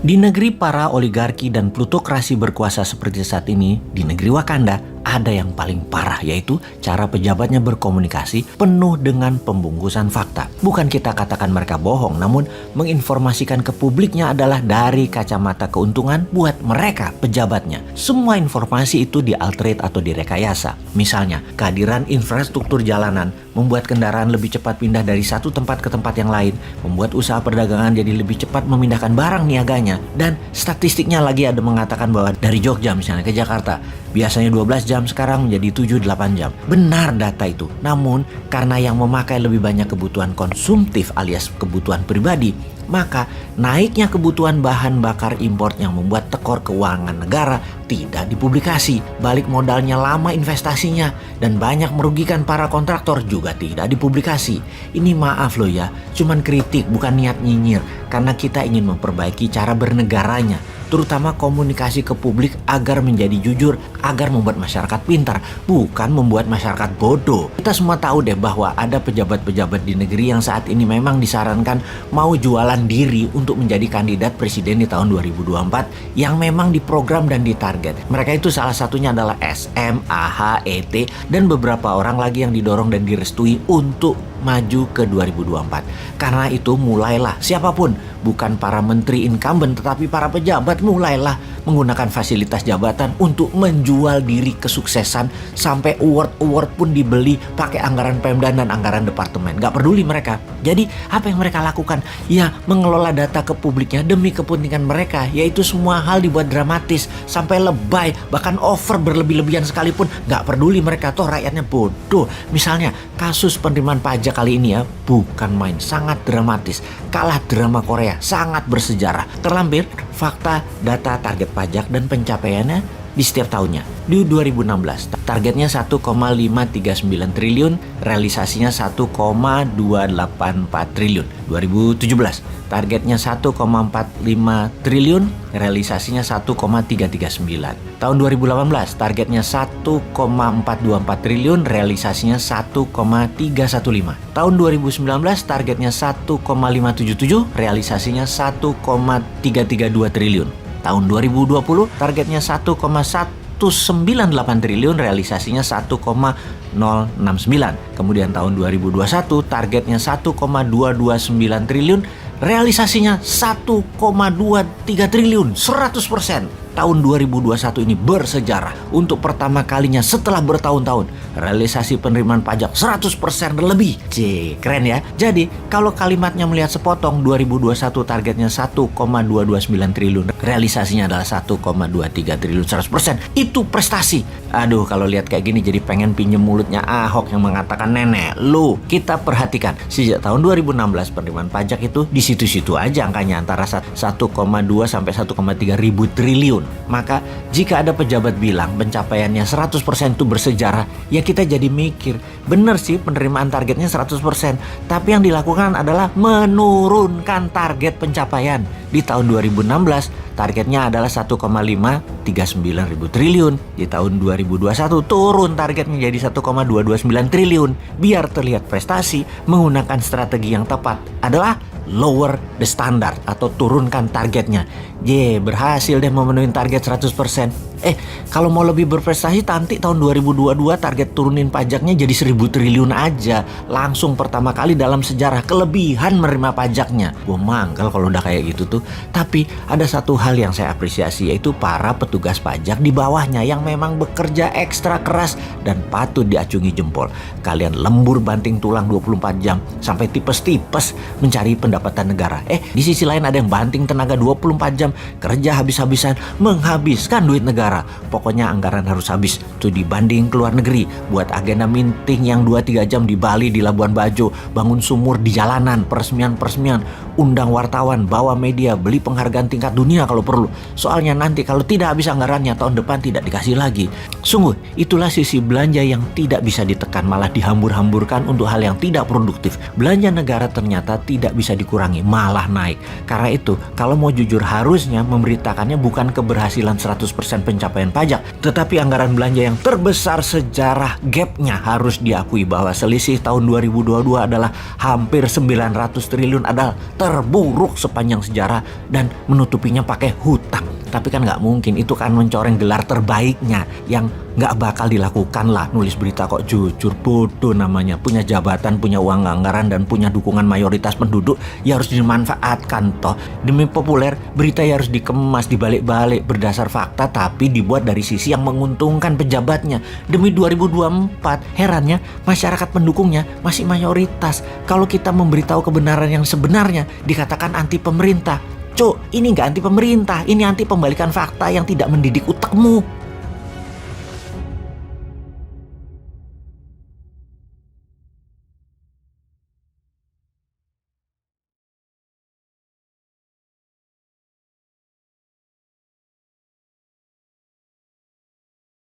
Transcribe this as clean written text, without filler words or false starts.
Di negeri para oligarki dan plutokrasi berkuasa seperti saat ini, di negeri Wakanda, ada yang paling parah, yaitu cara pejabatnya berkomunikasi penuh dengan pembungkusan fakta. Bukan kita katakan mereka bohong, namun menginformasikan ke publiknya adalah dari kacamata keuntungan buat mereka pejabatnya. Semua informasi itu dialterate atau direkayasa. Misalnya, kehadiran infrastruktur jalanan membuat kendaraan lebih cepat pindah dari satu tempat ke tempat yang lain, membuat usaha perdagangan jadi lebih cepat memindahkan barang niaganya, dan statistiknya lagi ada mengatakan bahwa dari Jogja misalnya ke Jakarta, biasanya 12 jam sekarang menjadi 7-8 jam. Benar data itu. Namun karena yang memakai lebih banyak kebutuhan konsumtif alias kebutuhan pribadi, maka naiknya kebutuhan bahan bakar impor yang membuat tekor keuangan negara tidak dipublikasi. Balik modalnya lama investasinya dan banyak merugikan para kontraktor juga tidak dipublikasi. Ini maaf loh ya, cuman kritik bukan niat nyinyir, karena kita ingin memperbaiki cara bernegaranya, terutama komunikasi ke publik agar menjadi jujur, agar membuat masyarakat pintar, bukan membuat masyarakat bodoh. Kita semua tahu deh bahwa ada pejabat-pejabat di negeri yang saat ini memang disarankan mau jualan diri untuk menjadi kandidat presiden di tahun 2024 yang memang diprogram dan ditarget. Mereka itu salah satunya adalah SM, AH, ET, dan beberapa orang lagi yang didorong dan direstui untuk maju ke 2024. Karena itu mulailah siapapun, bukan para menteri incumbent tetapi para pejabat, mulailah menggunakan fasilitas jabatan untuk menjual diri kesuksesan, sampai award pun dibeli pakai anggaran Pemda dan anggaran departemen. Gak peduli mereka. Jadi apa yang mereka lakukan? Ya mengelola data ke publiknya demi kepentingan mereka, yaitu semua hal dibuat dramatis sampai lebay, bahkan over berlebih-lebihan sekalipun. Gak peduli mereka, toh rakyatnya bodoh. Misalnya kasus penerimaan pajak kali ini ya, bukan main, sangat dramatis. Kalah drama Korea, sangat bersejarah. Terlampir fakta, data, target pajak dan pencapaiannya di setiap tahunnya. Di 2016 targetnya 1,539 triliun, realisasinya 1,284 triliun. 2017 targetnya 1,45 triliun, realisasinya 1,339. Tahun 2018 targetnya 1,424 triliun, realisasinya 1,315. Tahun 2019 targetnya 1,577, realisasinya 1,332 triliun. Tahun 2020 targetnya 1,198 triliun, realisasinya 1,069. Kemudian tahun 2021 targetnya 1,229 triliun, realisasinya 1,23 triliun, 100%. Tahun 2021 ini bersejarah. Untuk pertama kalinya setelah bertahun-tahun, realisasi penerimaan pajak 100% lebih. Keren ya. Jadi kalau kalimatnya melihat sepotong, 2021 targetnya 1,229 triliun, realisasinya adalah 1,23 triliun, 100%. Itu prestasi. Aduh, kalau lihat kayak gini jadi pengen pinjem mulutnya Ahok yang mengatakan, nenek lu. Kita perhatikan, sejak tahun 2016 penerimaan pajak itu di situ-situ aja angkanya, antara 1,2 sampai 1,3 ribu triliun. Maka jika ada pejabat bilang pencapaiannya 100% itu bersejarah, ya kita jadi mikir, bener sih penerimaan targetnya 100%, tapi yang dilakukan adalah menurunkan target pencapaian. Di tahun 2016 targetnya adalah 1,539 ribu triliun. Di tahun 2021 turun target menjadi 1,229 triliun. Biar terlihat prestasi, menggunakan strategi yang tepat adalah lower the standard atau turunkan targetnya. Berhasil deh memenuhi target 100%. Kalau mau lebih berprestasi, nanti tahun 2022 target turunin pajaknya jadi 1.000 triliun aja. Langsung pertama kali dalam sejarah kelebihan menerima pajaknya. Gua manggal kalau udah kayak gitu tuh. Tapi ada satu hal yang saya apresiasi, yaitu para petugas pajak di bawahnya yang memang bekerja ekstra keras dan patut diacungi jempol. Kalian lembur banting tulang 24 jam sampai tipes-tipes mencari pendapatan negara. Di sisi lain ada yang banting tenaga 24 jam, kerja habis-habisan, menghabiskan duit negara. Pokoknya anggaran harus habis. Tuh dibanding ke luar negeri, buat agenda meeting yang 2-3 jam di Bali, di Labuan Bajo, bangun sumur di jalanan, peresmian, undang wartawan, bawa media, beli penghargaan tingkat dunia kalau perlu. Soalnya nanti kalau tidak habis anggarannya, tahun depan tidak dikasih lagi. Sungguh, itulah sisi belanja yang tidak bisa ditekan, malah dihambur-hamburkan untuk hal yang tidak produktif. Belanja negara ternyata tidak bisa dikurangi, malah naik. Karena itu, kalau mau jujur harusnya memberitakannya bukan keberhasilan 100% pencapaian pajak, tetapi anggaran belanja yang terbesar sejarah. Gapnya harus diakui bahwa selisih tahun 2022 adalah hampir 900 triliun, adalah terburuk sepanjang sejarah, dan menutupinya pakai hutang. Tapi kan nggak mungkin, itu kan mencoreng gelar terbaiknya yang nggak bakal dilakukan lah. Nulis berita kok jujur, bodoh namanya. Punya jabatan, punya uang anggaran, dan punya dukungan mayoritas penduduk, ya harus dimanfaatkan toh. Demi populer, berita ya harus dikemas, dibalik-balik berdasar fakta, tapi dibuat dari sisi yang menguntungkan pejabatnya. Demi 2024, herannya masyarakat pendukungnya masih mayoritas. Kalau kita memberitahu kebenaran yang sebenarnya, dikatakan anti pemerintah. Cuk, ini nggak anti pemerintah, ini anti pembalikan fakta yang tidak mendidik utekmu.